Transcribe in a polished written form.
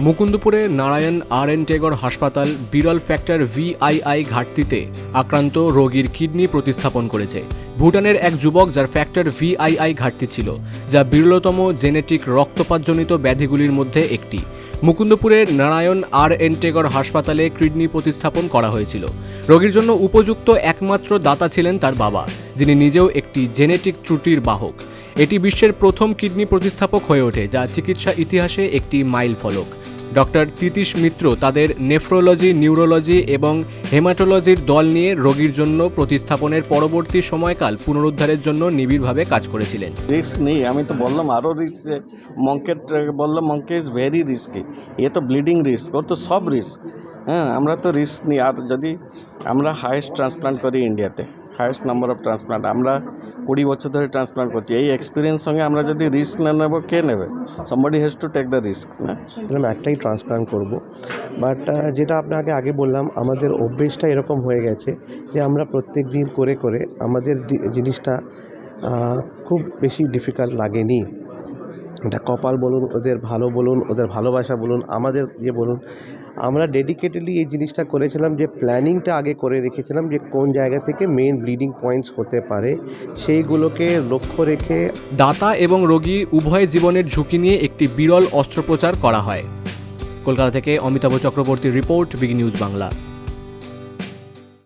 মুকুন্দপুরে নারায়ণ আর.এন. টেগর হাসপাতাল বিরল factor VII ঘাটতিতে আক্রান্ত রোগীর কিডনি প্রতিস্থাপন করেছে। ভুটানের এক যুবক যার ফ্যাক্টর ভিআইআই ঘাটতি ছিল, যা বিরলতম জেনেটিক রক্তপাতজনিত ব্যাধিগুলির মধ্যে একটি। মুকুন্দপুরের নারায়ণ আর.এন. টেগর হাসপাতালে কিডনি প্রতিস্থাপন করা হয়েছিল। রোগীর জন্য উপযুক্ত একমাত্র দাতা ছিলেন তার বাবা, যিনি নিজেও একটি জেনেটিক ত্রুটির বাহক। এটি বিশ্বের প্রথম কিডনি প্রতিস্থাপক হয়ে ওঠে, যা চিকিৎসা ইতিহাসে একটি মাইল ফলক। ডক্টর তিতিশ মিত্র তাদের নেফ্রোলজি, নিউরোলজি এবং হেমাটোলজির দল নিয়ে রোগীর জন্য প্রতিস্থাপনের পরবর্তী সময়কাল পুনরুদ্ধারের জন্য নিবিড়ভাবে কাজ করেছিলেন। রিস্ক নেই, আমি তো বললাম আরও রিস্ক। মঙ্কের বললাম মঙ্কে ইজ ভেরি রিস্কি, এ তো ব্লিডিং রিস্ক, ওর তো সব রিস্ক। হ্যাঁ, আমরা তো রিস্ক নিই। আর যদি আমরা হায়েস্ট ট্রান্সপ্লান্ট করি ইন্ডিয়াতে, হায়েস্ট নাম্বার অফ ট্রান্সপ্লান্ট, আমরা 20 বছর ধরে ট্রান্সপ্লান্ট করছি। এই এক্সপিরিয়েন্স সঙ্গে আমরা যদি রিস্ক না নেব, কে নেবে? Somebody has to take the risk. না, আমি একটাই ট্রান্সপ্লান্ট করব, বাট যেটা আপনাকে আগে বললাম, আমাদের অভ্যেসটা এরকম হয়ে গেছে যে আমরা প্রত্যেক দিন করে করে আমাদের জিনিসটা খুব বেশি ডিফিকাল্ট লাগেনি। এটা কপাল বলুন, ওদের ভালো বলুন, ওদের ভালোবাসা বলুন, আমাদের বলুন, আমরা ডেডিকেটেডলি এই জিনিসটা করেছিলাম যে প্ল্যানিংটা আগে করে রেখেছিলাম যে কোন জায়গা থেকে মেইন ব্লিডিং পয়েন্টস হতে পারে, সেইগুলোকে লক্ষ্য রেখে দাতা এবং রোগী উভয় জীবনের ঝুঁকি নিয়ে একটি বিরল অস্ত্রোপচার করা হয়। কলকাতা থেকে অমিতাভ চক্রবর্তীর রিপোর্ট, বিগ নিউজ বাংলা।